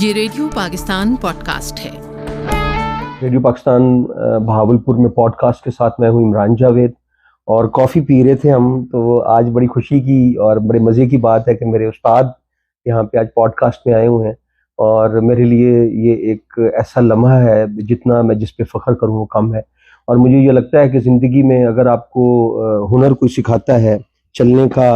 یہ radio Pakistan pod cost ہے۔ Radio Pakistan Bahawalpur میں پوڈ کاسٹ کے ساتھ میں ہوں عمران جاوید، اور کافی پی رہے تھے ہم، تو آج بڑی خوشی کی اور بڑے مزے کی بات ہے کہ میرے استاد یہاں پہ آج پوڈ کاسٹ میں آئے ہوئے ہیں، اور میرے لیے یہ ایک ایسا لمحہ ہے جتنا میں جس پہ فخر کروں وہ کم ہے۔ اور مجھے یہ لگتا ہے کہ زندگی میں اگر آپ کو ہنر کوئی سکھاتا ہے چلنے کا،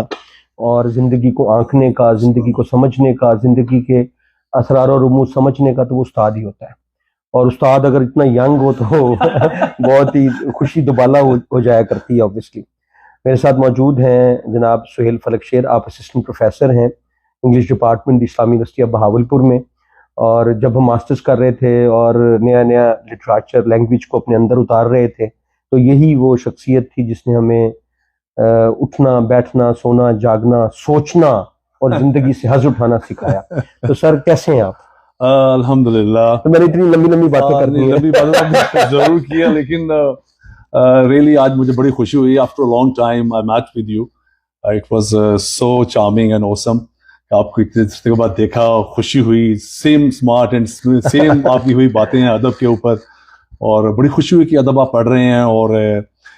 اور زندگی کو آنکھنے کا، زندگی کو سمجھنے کا، زندگی کے اسرار و رموز سمجھنے کا، تو وہ استاد ہی ہوتا ہے۔ اور استاد اگر اتنا ینگ ہو تو بہت ہی خوشی دوبالا ہو جایا کرتی ہے اوبیسلی۔ میرے ساتھ موجود ہیں جناب سہیل فلک شیر، آپ اسسٹنٹ پروفیسر ہیں انگلش ڈپارٹمنٹ اسلامی یونیورسٹی آف بہاولپور میں، اور جب ہم ماسٹرز کر رہے تھے اور نیا لٹریچر لینگویج کو اپنے اندر اتار رہے تھے، تو یہی وہ شخصیت تھی جس نے ہمیں اٹھنا، بیٹھنا، سونا، جاگنا، سوچنا اور زندگی سے حظ اٹھانا سکھایا۔ تو سر کیسے ہیں آپ؟ الحمدللہ۔ تو میں نے اتنی لمبی باتیں کرنی ہیں، لمبی باتیں ضرور کیا، لیکن ریئلی آج مجھے بڑی خوشی ہوئی۔ After long time I meet with you, it was so charming and awesome کہ آپ کو اتنے دیر کے بعد دیکھا، خوشی ہوئی، سیم اسمارٹ اینڈ سیم آپ کی ہوئی باتیں ہیں ادب کے اوپر، اور بڑی خوشی ہوئی کہ ادب آپ پڑھ رہے ہیں، اور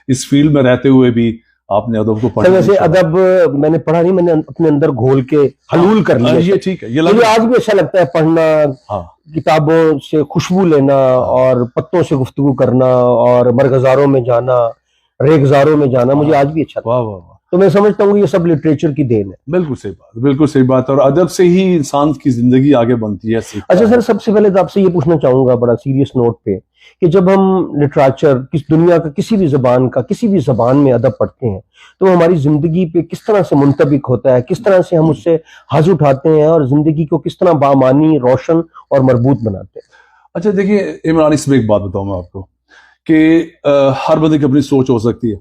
اس فیلڈ میں رہتے ہوئے بھی آپ نے ادب کو پڑھا۔ ویسے ادب میں نے پڑھا نہیں، میں نے اپنے اندر گھول کے حلول کر لیا۔ یہ ٹھیک ہے، یہ مجھے آج بھی اچھا لگتا ہے پڑھنا، ہاں، کتابوں سے خوشبو لینا، اور پتوں سے گفتگو کرنا، اور مرغزاروں میں جانا، ریگزاروں میں جانا، مجھے آج بھی اچھا لگتا ہے۔ واہ واہ واہ، تو میں سمجھتا ہوں یہ سب لٹریچر کی دین ہے۔ بالکل صحیح بات، بالکل صحیح بات، اور ادب سے ہی انسان کی زندگی آگے بنتی ہے۔ اچھا سر، سب سے پہلے تو آپ سے یہ پوچھنا چاہوں گا بڑا سیریس نوٹ پہ، کہ جب ہم لٹریچر کس دنیا کا کسی بھی زبان کا کسی بھی زبان میں ادب پڑھتے ہیں، تو وہ ہماری زندگی پہ کس طرح سے منطبق ہوتا ہے، کس طرح سے ہم اس سے حظ اٹھاتے ہیں، اور زندگی کو کس طرح بامانی، روشن اور مربوط بناتے ہیں؟ اچھا دیکھیے عمران، اس میں ایک بات بتاؤں میں آپ کو کہ ہر بندے کی اپنی سوچ ہو سکتی ہے،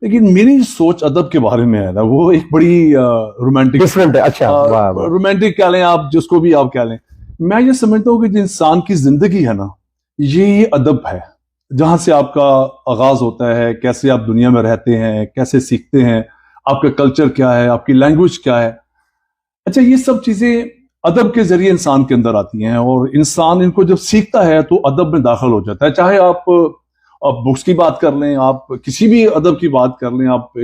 لیکن میری سوچ ادب کے بارے میں ہے نا، وہ ایک بڑی رومانٹک ڈفرنٹ ہے۔ اچھا، واہ واہ، رومانٹک کہہ لیں آپ، جس کو بھی آپ کہہ لیں۔ میں یہ سمجھتا ہوں کہ جو انسان کی زندگی ہے نا، یہ ادب ہے، جہاں سے آپ کا آغاز ہوتا ہے، کیسے آپ دنیا میں رہتے ہیں، کیسے سیکھتے ہیں، آپ کا کلچر کیا ہے، آپ کی لینگویج کیا ہے۔ اچھا، یہ سب چیزیں ادب کے ذریعے انسان کے اندر آتی ہیں، اور انسان ان کو جب سیکھتا ہے تو ادب میں داخل ہو جاتا ہے۔ چاہے آپ بکس کی بات کر لیں، آپ کسی بھی ادب کی بات کر لیں، آپ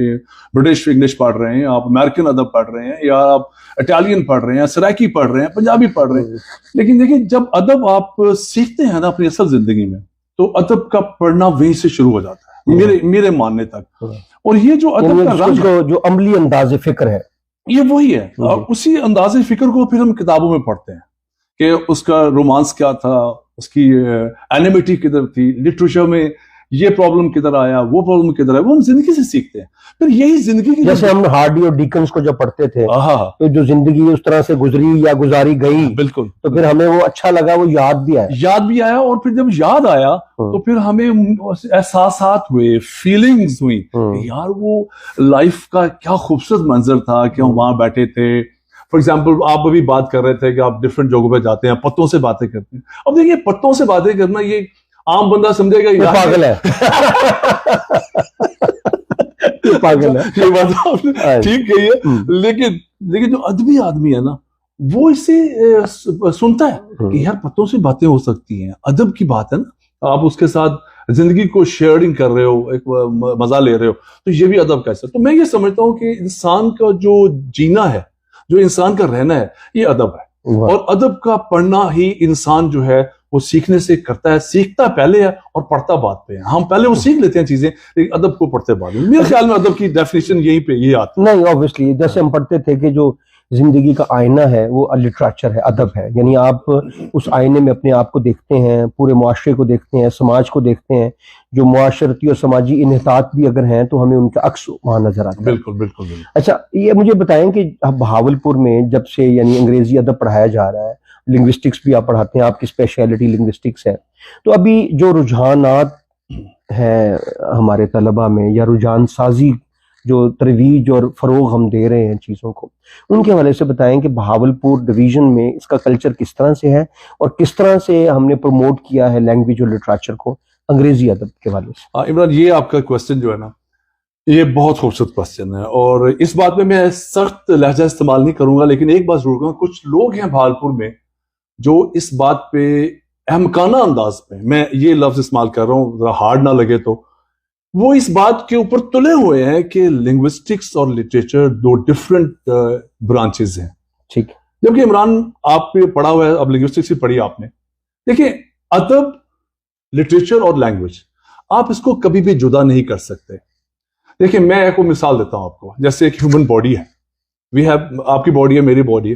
برٹش انگلش پڑھ رہے ہیں، آپ امریکن ادب پڑھ رہے ہیں، یا آپ اٹالین پڑھ رہے ہیں، سرائکی پڑھ رہے ہیں، پنجابی پڑھ رہے ہیں، لیکن دیکھیں جب ادب آپ سیکھتے ہیں نا اپنی اصل زندگی میں، تو ادب کا پڑھنا وہیں سے شروع ہو جاتا ہے میرے ماننے تک۔ اور یہ جو ادب کا رنگ ہے، جو عملی انداز فکر ہے، یہ وہی ہے، اور اسی انداز فکر کو پھر ہم کتابوں میں پڑھتے ہیں کہ اس کا رومانس کیا تھا، اس کی اینیمیٹی کدھر تھی، لٹریچر میں یہ پرابلم کدھر آیا، وہ پرابلم کدھر آیا، وہ ہم زندگی سے سیکھتے ہیں۔ پھر یہی زندگی کی، جیسے ہم ہارڈی اور ڈیکنز کو جب پڑھتے تھے، تو جو زندگی اس طرح سے گزری یا گزاری گئی، بالکل، تو پھر ہمیں وہ اچھا لگا، وہ یاد بھی آیا، اور پھر جب یاد آیا تو پھر ہمیں احساسات ہوئے، فیلنگز ہوئی کہ یار وہ لائف کا کیا خوبصورت منظر تھا کہ ہم وہاں بیٹھے تھے۔ فار ایگزامپل آپ ابھی بات کر رہے تھے کہ آپ ڈفرینٹ جگہوں پہ جاتے ہیں، پتوں سے باتیں کرتے ہیں۔ اب دیکھیے، پتوں سے باتیں کرنا، یہ عام بندہ سمجھے گا یہ پاگل ہے، پاگل ہے، یہ بات آپ نے ٹھیک کہی ہے، لیکن جو ادبی آدمی ہے نا، وہ اسے سنتا ہے کہ یار پتوں سے باتیں ہو سکتی ہیں، ادب کی بات ہے نا، آپ اس کے ساتھ زندگی کو شیئرنگ کر رہے ہو، ایک مزہ لے رہے ہو، تو یہ بھی ادب کا حصہ۔ تو میں یہ سمجھتا ہوں کہ انسان کا جو جینا ہے، جو انسان کا رہنا ہے، یہ ادب ہے، اور ادب کا پڑھنا ہی انسان جو ہے وہ سیکھنے سے کرتا ہے، سیکھتا پہلے ہے اور پڑھتا بعد پہ ہے۔ ہم پہلے وہ سیکھ لیتے ہیں چیزیں، لیکن ادب کو پڑھتے بعد میں۔ میرے خیال میں ادب کی ڈیفینیشن یہی پہ یہ آتی ہے۔ نہیں، obviously جیسے ہم پڑھتے تھے کہ جو زندگی کا آئینہ ہے وہ لٹریچر ہے، ادب ہے، یعنی آپ اس آئینے میں اپنے آپ کو دیکھتے ہیں، پورے معاشرے کو دیکھتے ہیں، سماج کو دیکھتے ہیں، جو معاشرتی اور سماجی انحطاط بھی اگر ہیں تو ہمیں ان کا عکس وہاں نظر آتا ہے۔ بالکل بالکل بالکل۔ اچھا، یہ مجھے بتائیں کہ بہاولپور میں جب سے یعنی انگریزی ادب پڑھایا جا رہا ہے، لنگوسٹکس بھی آپ پڑھاتے ہیں، آپ کی اسپیشلٹی لنگوسٹکس ہے، تو ابھی جو رجحانات ہیں ہمارے طلبہ میں، یا رجحان سازی، جو ترویج اور فروغ ہم دے رہے ہیں چیزوں کو، ان کے حوالے سے بتائیں کہ بہاولپور ڈویژن میں اس کا کلچر کس طرح سے ہے، اور کس طرح سے ہم نے پروموٹ کیا ہے لینگویج اور لٹریچر کو انگریزی ادب کے حوالے سے؟ عمران، یہ آپ کا کوشچن جو ہے نا، یہ بہت خوبصورت کوشچن ہے، اور اس بات میں سخت لہجہ استعمال نہیں کروں گا، لیکن ایک بات ضرور کہوں، کچھ لوگ ہیں بہاولپور میں جو اس بات پہ احمقانہ انداز پہ, میں یہ لفظ استعمال کر رہا ہوں ذرا ہارڈ نہ لگے تو, وہ اس بات کے اوپر تلے ہوئے ہیں کہ لنگوسٹکس اور لٹریچر دو ڈفرنٹ برانچز ہیں. ٹھیک. جبکہ عمران آپ پہ پڑھا ہوا ہے, اب لنگوسٹکس ہی پڑھی آپ نے. دیکھیں ادب, لٹریچر اور لینگویج آپ اس کو کبھی بھی جدا نہیں کر سکتے. دیکھیں میں ایک مثال دیتا ہوں آپ کو, جیسے ایک ہیومن باڈی ہے, وی ہیو, آپ کی باڈی ہے, میری باڈی ہے,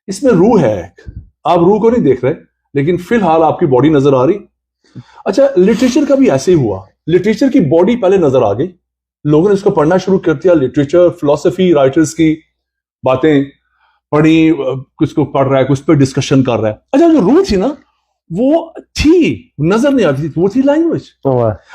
اس میں روح ہے ایک, آپ روح کو نہیں دیکھ رہے لیکن فی الحال آپ کی باڈی نظر آ رہی. اچھا لٹریچر کا بھی ایسے ہی ہوا, لٹریچر کی باڈی پہلے نظر آ گئی, لوگوں نے اس کو پڑھنا شروع کر دیا, لٹریچر فلسفی رائٹرز کی باتیں پڑھی, کچھ کو پڑھ رہا ہے, کچھ پہ ڈسکشن کر رہا ہے. اچھا جو روح تھی نا وہ تھی, نظر نہیں آتی تھی, وہ تھی لینگویج.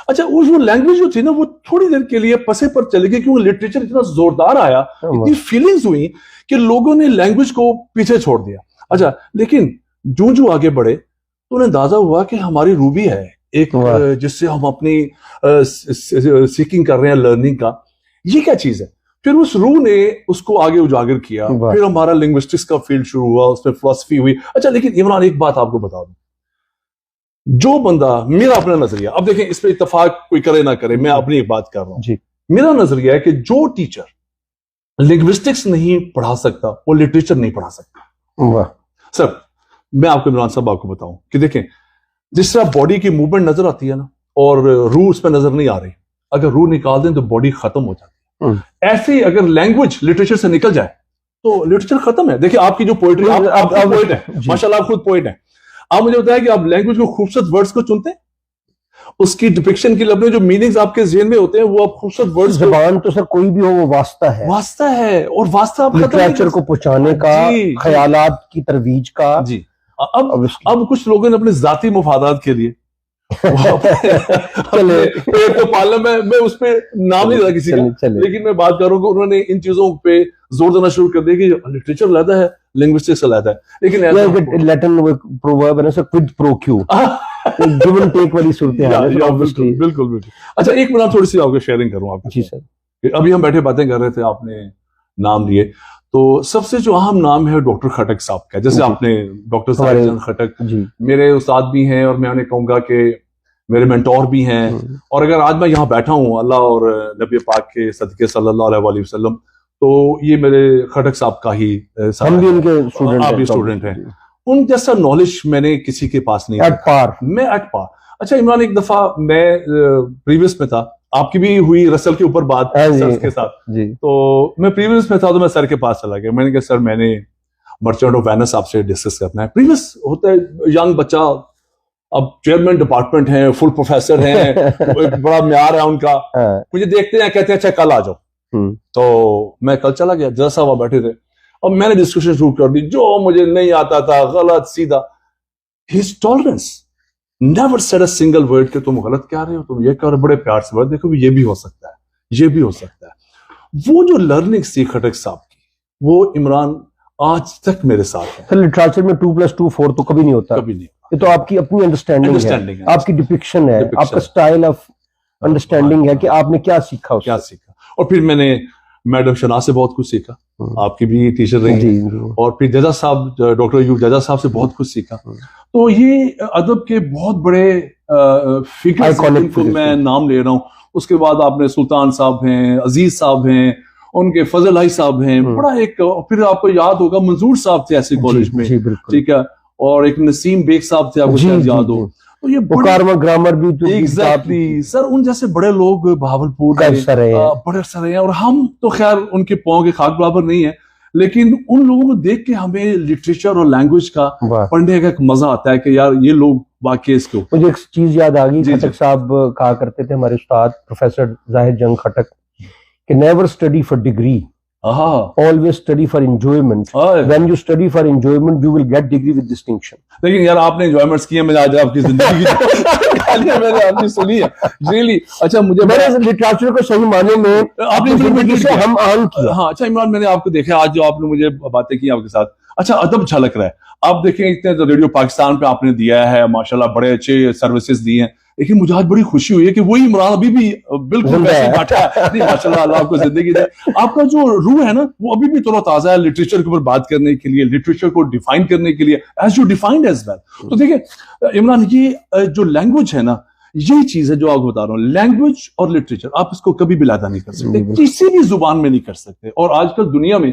اچھا وہ جو لینگویج جو تھی نا وہ تھوڑی دیر کے لیے پسے پر چلے گئی, کیونکہ لٹریچر اتنا زوردار آیا, اتنی فیلنگز ہوئی کہ لوگوں نے لینگویج کو پیچھے چھوڑ دیا. اچھا لیکن جو آگے بڑھے تو انہیں اندازہ ہوا کہ ہماری روح بھی ہے ایک, جس سے ہم اپنی سیکنگ کر رہے ہیں, لرننگ کا, یہ کیا چیز ہے. پھر اس روح نے اس کو آگے اجاگر کیا, پھر ہمارا لنگوسٹکس کا فیلڈ شروع ہوا, اس میں فلسفی ہوئی. اچھا لیکن عمران ایک بات آپ کو بتا دوں, جو بندہ, میرا اپنا نظریہ, اب دیکھیں اس پہ اتفاق کوئی کرے نہ کرے, میں اپنی ایک بات کر رہا ہوں, میرا نظریہ ہے کہ جو ٹیچر لنگوسٹکس نہیں پڑھا سکتا وہ لٹریچر نہیں پڑھا سکتا. سر میں آپ کو عمران صاحب آپ کو بتاؤں کہ دیکھیں جس طرح باڈی کی موومنٹ نظر آتی ہے نا اور روح اس پہ نظر نہیں آ رہی, اگر روح نکال دیں تو باڈی ختم ہو جاتی ہے. ایسے ہی اگر لینگویج لٹریچر سے نکل جائے تو لٹریچر ختم ہے. دیکھیں آپ کی جو پوئٹری, آپ پوئٹ ہیں ماشاءاللہ, آپ خود پوئٹ ہیں, آپ مجھے بتائیں کہ آپ لینگویج کو خوبصورت ورڈز کو چنتے ہیں, اس کی ڈپکشن کی لفظ جو میننگز آپ کے ذہن میں ہوتے ہیں وہ آپ خوبصورت ورڈز. زبان تو سر کوئی بھی ہو وہ واسطہ ہے, واسطہ ہے, اور واسطہ آپ لٹریچر کو پہنچانے کا, خیالات کی ترویج کا. جی اب کچھ لوگوں نے اپنے ذاتی مفادات کے لیے پیٹ کو پالنا, میں اس پہ نام نہیں رہا کسی کا, لیکن میں بات کر رہا ہوں کہ انہوں نے ان چیزوں پہ زور دینا شروع کر دیا کہ لٹریچر علیحدہ ہے, لنگوسٹکس علیحدہ ہے. لیکن لیٹن پروورب ہے نا سر, quid pro quo, give and take والی صورتحال ہے. بالکل. اچھا ایک منٹ تھوڑی سی آپ کو شیئرنگ کروں آپ. جی سر. ابھی ہم بیٹھے باتیں کر رہے تھے, آپ نے نام لیے, تو سب سے جو اہم نام ہے ڈاکٹر خٹک صاحب کا, جیسے آپ نے ڈاکٹر زاہد جنگ خٹک میرے استاد بھی ہیں, اور میں انہیں کہوں گا کہ میرے مینٹور بھی ہیں. اور اگر آج میں یہاں بیٹھا ہوں اللہ اور نبی پاک کے صدقے صلی اللہ علیہ وسلم, تو یہ میرے خٹک صاحب کا ہی, ہم بھی ان کے اسٹوڈنٹ ہیں. ان جیسا نالج میں نے کسی کے پاس نہیں, میں ایٹ پار. اچھا عمران ایک دفعہ میں پریویس میں تھا, آپ کی بھی ہوئی رسل کے اوپر بات سر کے ساتھ, تو میں پریویس میں تھا تو میں سر کے پاس چلا گیا, میں نے کہا سر میں نے مرچنٹ آف وینس آپ سے ڈسکس کرنا ہے. پریویس ہوتا ہے ینگ بچہ, اب چیئرمین ڈپارٹمنٹ ہیں, فل پروفیسر ہیں, ایک بڑا معیار ہے ان کا, مجھے دیکھتے ہیں کہتے ہیں اچھا کل آ جاؤ. تو میں کل چلا گیا, جج صاحب بیٹھے تھے, اور میں نے ڈسکشن شروع کر دی, جو مجھے نہیں آتا تھا غلط سیدھا. His tolerance never said a single word کہ تم غلط کہہ رہے ہو, تم یہ کہہ رہے ہو, بڑے پیار سے, دیکھو یہ بھی ہو سکتا ہے, یہ بھی ہو سکتا ہے. وہ جو لرننگ سی خٹک صاحب کی, وہ عمران آج تک میرے ساتھ ہے. لٹریچر میں 2+2 4 تو کبھی نہیں ہوتا, کبھی نہیں. یہ تو آپ کی اپنی انڈرسٹینڈنگ ہے, آپ کی ڈپکشن ہے, آپ کا سٹائل آف انڈرسٹینڈنگ ہے کہ آپ نے کیا سیکھا. اور پھر میں نے میڈم شنا سے بہت کچھ سیکھا, آپ کی بھی ٹیچر رہی, اور پھر ججا صاحب, ڈاکٹر ایوب ججا صاحب سے بہت کچھ سیکھا. تو یہ ادب کے بہت بڑے فگر کو میں نام لے رہا ہوں. اس کے بعد آپ نے سلطان صاحب ہیں, عزیز صاحب ہیں, ان کے فضل بھائی صاحب ہیں, بڑا ایک, پھر آپ کو یاد ہوگا منظور صاحب تھے ایسے کالج میں, ٹھیک ہے, اور ایک نسیم بیگ صاحب تھے, آپ کو شاید یاد ہو. تو یہ گرامر بھی ایگزیکٹلی سر, ان جیسے بڑے لوگ بہاولپور میں بڑے عرصہ رہے ہیں, اور ہم تو خیر ان کے پاؤں کے خاک برابر نہیں ہیں, لیکن ان لوگوں کو دیکھ کے ہمیں لٹریچر اور لینگویج کا پڑھنے کا ایک مزہ آتا ہے کہ یار یہ لوگ واقعی اس کے اوپر. مجھے ایک چیز یاد آ گئی, خٹک صاحب کہا کرتے تھے ہمارے استاد پروفیسر زاہد جنگ خٹک, کہ never study for degree, always study for enjoyment. When you study for enjoyment, you will get degree with distinction. لیکن یار آپ نے enjoyments کی ہیں, میں آج آپ کی زندگی کی گالیاں میں نے آپ نے سنی ہے really. اچھا مجھے میں نے لٹریچر کو صحیح معنی میں آپ نے زندگی سے ہم آن کیا. ہاں اچھا عمران, میں نے آپ کو دیکھا آج جو آپ نے مجھے باتیں کی آپ کے ساتھ, اچھا ادب جھلک رہا ہے. آپ دیکھیں اتنے ریڈیو پاکستان پہ آپ نے دیا ہے ماشاءاللہ, بڑے اچھے سروسز دی ہیں, لیکن مجھے آج بڑی خوشی ہوئی ہے کہ وہی عمران ابھی بھی بالکل ویسے ہی بیٹھا ہے. نہیں ماشاءاللہ, اللہ آپ کو زندگی دے. آپ کا جو روح ہے نا وہ ابھی بھی تر و تازہ ہے لٹریچر کے اوپر بات کرنے کے لیے, لٹریچر کو ڈیفائن کرنے کے لیے, as you defined as well. تو دیکھیں عمران, یہ جو لینگویج ہے نا, یہی چیز ہے جو آپ کو بتا رہا ہوں. لینگویج اور لٹریچر آپ اس کو کبھی بھی علیحدہ نہیں کر سکتے, کسی بھی زبان میں نہیں کر سکتے. اور آج کل دنیا میں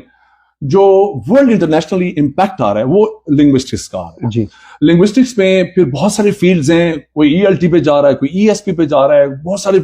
جو ورلڈ انٹرنیشنلی امپیکٹ آ رہا ہے وہ لنگوسٹکس کا آ رہا ہے. جی, لنگوسٹکس میں پھر بہت سارے فیلڈز ہیں, کوئی ELT پہ جا رہا ہے, کوئی ESP پہ جا رہا ہے, بہت سارے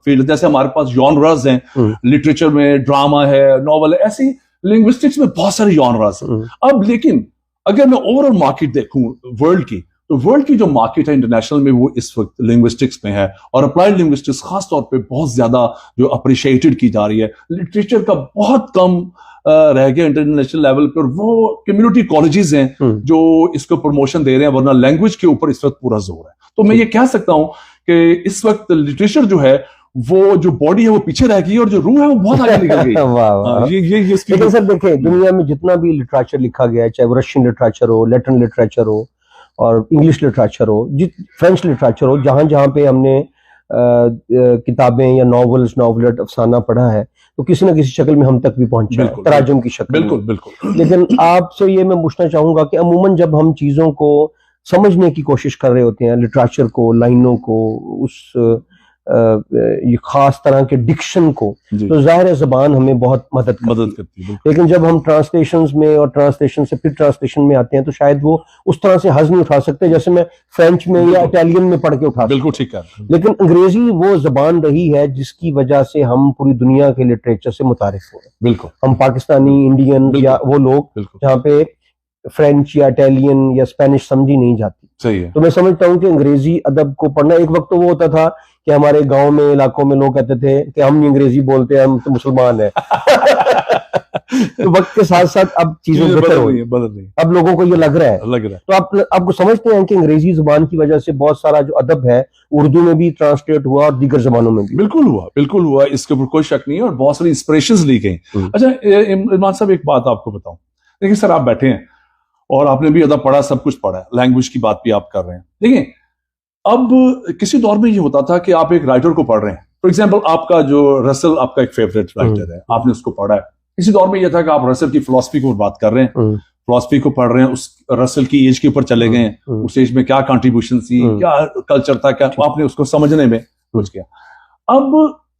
فیلڈ, جیسے ہمارے پاس جانرز ہیں لٹریچر میں, ڈراما ہے, ناول ہے, ایسی لنگوسٹکس میں بہت سارے جانرز ہیں. اب لیکن اگر میں اوور آل مارکیٹ دیکھوں ورلڈ کی, تو ورلڈ کی جو مارکیٹ ہے انٹرنیشنل میں وہ اس وقت لنگوسٹکس میں ہے, اور اپلائیڈ لنگوسٹکس خاص طور پہ بہت زیادہ جو اپریشیٹڈ کی جا رہی ہے. لٹریچر کا بہت کم رہ گیا انٹرنیشنل لیول پہ, اور وہ کمیونٹی کالجز ہیں جو اس کو پروموشن دے رہے ہیں, ورنہ لینگویج کے اوپر اس وقت پورا زور ہے. تو میں یہ کہہ سکتا ہوں کہ اس وقت لٹریچر جو ہے وہ جو باڈی ہے وہ پیچھے رہ گئی, اور جو روح ہے وہ بہت آگے نکل گئی. لیکن سر دیکھیں, دنیا میں جتنا بھی لٹریچر لکھا گیا ہے, چاہے وہ رشین لٹریچر ہو, لیٹن لٹریچر ہو, اور انگلش لٹریچر ہو, فرینچ لٹریچر ہو, جہاں جہاں پہ ہم نے کتابیں یا ناولز, ناولٹ, افسانہ پڑھا ہے, تو کسی نہ کسی شکل میں ہم تک بھی پہنچا ہے, تراجم کی شکل. بالکل بالکل. لیکن آپ سے یہ میں پوچھنا چاہوں گا کہ عموماً جب ہم چیزوں کو سمجھنے کی کوشش کر رہے ہوتے ہیں, لٹریچر کو, لائنوں کو, اس یہ خاص طرح کے ڈکشن کو, تو ظاہر زبان ہمیں بہت مدد کرتی ہے. لیکن جب ہم ٹرانسلیشنز میں اور ٹرانسلیشن سے پھر ٹرانسلیشن میں آتے ہیں, تو شاید وہ اس طرح سے حظ نہیں اٹھا سکتے جیسے میں فرینچ میں یا اٹالین میں پڑھ کے اٹھا. بالکل ٹھیک ہے. لیکن انگریزی وہ زبان رہی ہے جس کی وجہ سے ہم پوری دنیا کے لٹریچر سے متعارف ہو رہے ہیں. بالکل. ہم پاکستانی, انڈین یا وہ لوگ جہاں پہ فرینچ یا اٹالین یا اسپینش سمجھی نہیں جاتی. صحیح ہے. تو میں سمجھتا ہوں کہ انگریزی ادب کو پڑھنا, ایک وقت تو وہ ہوتا تھا کہ ہمارے گاؤں میں, علاقوں میں لوگ کہتے تھے کہ ہم نہیں انگریزی بولتے, ہم تو مسلمان ہیں. تو وقت کے ساتھ ساتھ اب چیزیں بہتر ہوئی ہیں, اب لوگوں کو یہ لگ رہا ہے. تو آپ کو سمجھتے ہیں کہ انگریزی زبان کی وجہ سے بہت سارا جو ادب ہے اردو میں بھی ٹرانسلیٹ ہوا, اور دیگر زبانوں میں بھی. بالکل ہوا, بالکل ہوا, اس کے اوپر کوئی شک نہیں ہے, اور بہت ساری انسپریشنز لی گئی. اچھا عمران صاحب, ایک بات آپ کو بتاؤں. دیکھیں سر, آپ بیٹھے ہیں اور آپ نے بھی ادب پڑھا, سب کچھ پڑھا ہے, لینگویج کی بات بھی آپ کر رہے ہیں. دیکھیں اب کسی دور میں یہ ہوتا تھا کہ آپ ایک رائٹر کو پڑھ رہے ہیں, فار ایگزامپل آپ کا جو رسل آپ کا ایک فیوریٹ رائٹر ہے, آپ نے اس کو پڑھا ہے. کسی دور میں یہ تھا کہ آپ رسل کی فلسفی کے اوپر بات کر رہے ہیں, فلسفی کو پڑھ رہے ہیں, اس رسل کی ایج کے اوپر چلے گئے ہیں, اس ایج میں کیا کنٹریبیوشن تھی, کیا کلچر تھا, کیا آپ نے اس کو سمجھنے میں کچھ کیا. اب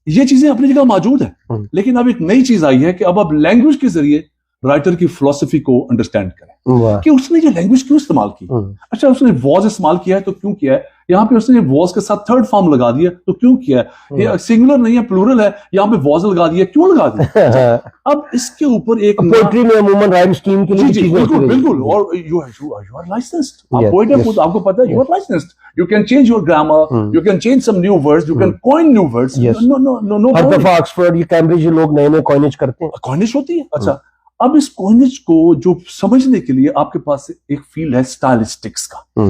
یہ چیزیں اپنی جگہ موجود ہیں, لیکن اب ایک نئی چیز آئی ہے کہ اب آپ لینگویج کے ذریعے رائٹر کی فلسفی کو انڈرسٹینڈ کریں کہ اس نے یہ لینگویج کیوں استعمال کی. اچھا, اس نے واز استعمال کیا ہے تو کیوں کیا ہے, یہاں پہ اس نے واز کے ساتھ تھرڈ فارم لگا دیا تو کیوں کیا ہے, یہ سنگولر نہیں ہے پلورل ہے, یہاں پہ واز لگا دیا, کیوں لگا دیا. اب اس کے اوپر ایک پوئٹری میں عموماً رائم سکیم کے لیے چیزیں بالکل بالکل, اور یو آر لائسنسڈ, آپ پوئٹ ہیں, آپ کو پتہ ہے you are licensed, you can change your grammar, you can change some new words, you can coin new words. No. ہر دفعہ آکسفورڈ یا کیمبرج لوگ نئے نئے کوئنیج کرتے ہیں, کوئنیج ہوتی ہے. اچھا, اب اس کوئنیج کو جو سمجھنے کے لیے آپ کے پاس ایک فیلڈ ہے اسٹائلسٹکس کا.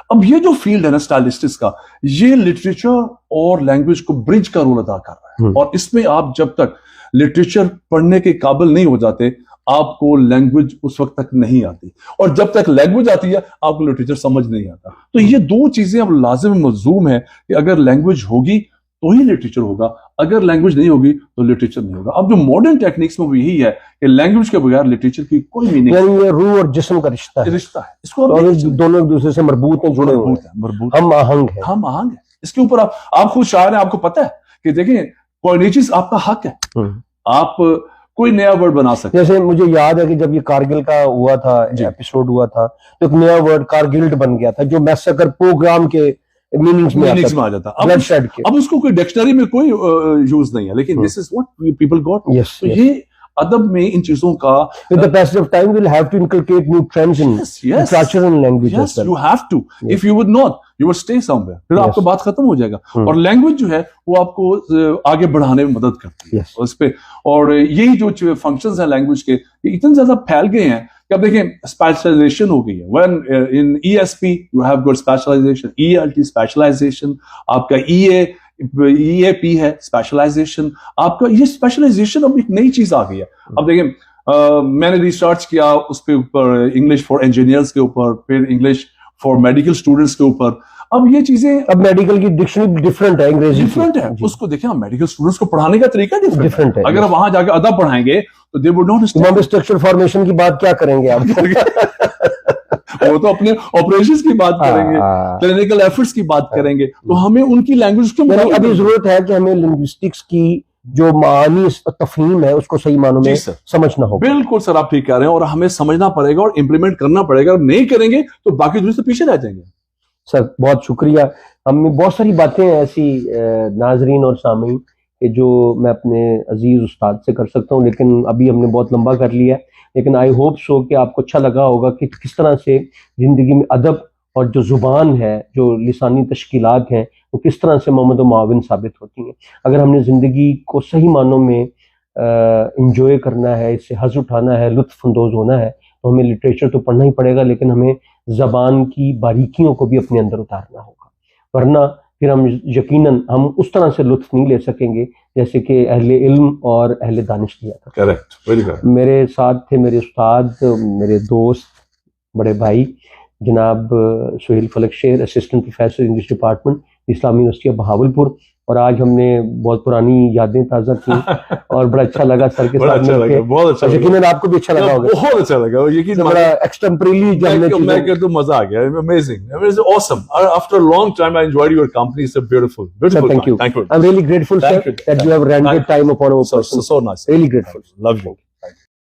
اب یہ جو فیلڈ ہے نا اسٹائلسٹکس کا, یہ لٹریچر اور لینگویج کو برج کا رول ادا کر رہا ہے. اور اس میں آپ جب تک لٹریچر پڑھنے کے قابل نہیں ہو جاتے, آپ کو لینگویج اس وقت تک نہیں آتی, اور جب تک لینگویج آتی ہے آپ کو لٹریچر سمجھ نہیں آتا. تو یہ دو چیزیں اب لازم ملزوم ہے کہ اگر لینگویج ہوگی تو ہی لٹریچر ہوگا, اگر لینگویج نہیں ہوگی تو لٹریچر نہیں ہوگا. اب جو ماڈرن ٹیکنیکس میں وہ یہی ہے کہ لینگویج کے بغیر لٹریچر کی کوئی میننگ نہیں. یعنی یہ روح اور جسم کا رشتہ ہے, اس کو دونوں ایک دوسرے سے مربوط ہیں, جڑے ہوئے ہیں, ہم آہنگ ہیں. ہم آہنگ ہیں. اس کے اوپر آپ خود شاعر ہیں, آپ کو پتہ ہے کہ دیکھیں کوئنیجز آپ کا حق ہے, آپ کوئی نیا ورڈ بنا سکتے. جیسے مجھے یاد ہے کہ جب یہ کارگل کا ہوا تھا, ایپیسوڈ ہوا تھا, تو ایک نیا ورڈ کارگلڈ بن گیا تھا جو میسکر پروگرام کے میننگز میں آ جاتا. اب اس کو کوئی ڈکشنری میں کوئی یوز نہیں ہے, لیکن this is what people got. تو یہ ادب میں ان چیزوں کا with the passage of time we'll have to inculcate new trends in literature and language. Yes, you have to. If you would not, you would stay somewhere. پھر آپ کا بات ختم ہو جائے گا. اور لینگویج جو ہے وہ آپ کو آگے بڑھانے میں مدد کرتی ہے اس پہ. اور یہی جو فنکشنز ہیں لینگویج کے, یہ اتنے زیادہ پھیل گئے ہیں کہ اب دیکھیں اسپیشلائزیشن ہو گئی ہے. when in ESP you have got specialization, ELT specialization, آپ کا EAP ہے اسپیشلائزیشن, آپ کا یہ اسپیشلائزیشن اب ایک نئی چیز آ گئی ہے. اب دیکھیں میں نے ریسرچ کیا اس پہ اوپر انگلش فار انجینئرس کے اوپر, پھر انگلش فار میڈیکل اسٹوڈنٹس کے اوپر. اب یہ چیزیں اب میڈیکل کی ڈکشنری ڈفرنٹ ہے, انگریزی ڈفرنٹ ہے, اس کو دیکھیں میڈیکل اسٹوڈنٹس کو پڑھانے کا طریقہ ڈفرنٹ ہے. اگر آپ وہاں جا کے ادب پڑھائیں گے تو they would not امام اسٹرکچر فارمیشن کی بات کیا کریں گے آپ؟ وہ تو اپنے آپریشنز کی بات کریں گے, کلینیکل ایفرٹس کی بات کریں گے, تو ہمیں ان کی لینگویج کو ابھی ضرورت ہے کہ ہمیں لنگوسٹکس کی جو معانی تفہیم ہے اس کو صحیح معنوں میں سمجھنا ہوگا. بالکل سر, آپ ٹھیک کہہ رہے ہیں, اور ہمیں سمجھنا پڑے گا اور امپلیمنٹ کرنا پڑے گا. اگر نہیں کریں گے تو باقی دنیا سے پیچھے رہ جائیں گے. سر بہت شکریہ. ہم میں بہت ساری باتیں ایسی ناظرین اور سامعین کہ جو میں اپنے عزیز استاد سے کر سکتا ہوں, لیکن ابھی ہم نے بہت لمبا کر لیا ہے. لیکن آئی ہوپ سو کہ آپ کو اچھا لگا ہوگا کہ کس طرح سے زندگی میں ادب اور جو زبان ہے, جو لسانی تشکیلات ہیں, وہ کس طرح سے مدد و معاون ثابت ہوتی ہیں. اگر ہم نے زندگی کو صحیح معنوں میں انجوائے کرنا ہے, اس سے حظ اٹھانا ہے, لطف اندوز ہونا ہے, تو ہمیں لٹریچر تو پڑھنا ہی پڑے گا, لیکن ہمیں زبان کی باریکیوں کو بھی اپنے اندر اتارنا ہوگا. ورنہ پھر ہم یقیناً ہم اس طرح سے لطف نہیں لے سکیں گے جیسے کہ اہل علم اور اہل دانش لیا تھا. کریکٹ. میرے ساتھ تھے میرے استاد, میرے دوست, بڑے بھائی جناب سہیل فلک شیر, اسسٹنٹ پروفیسر انگلش ڈپارٹمنٹ, اسلامی یونیورسٹی آف بہاولپور. اور آج ہم نے بہت پرانی یادیں تازہ کی اور بڑا اچھا لگا سر کے ساتھ مل کے. یقیناً آپ کو بھی اچھا لگا ہوگا. بہت اچھا لگا, یقین بڑا ایکسٹمپریلی میں کہتا ہوں مزہ آ گیا. Amazing, awesome. After a long time I enjoyed your company. It's a beautiful. Thank you. I'm really grateful, sir, that you have rendered time upon our person. So nice. Really grateful. Love you.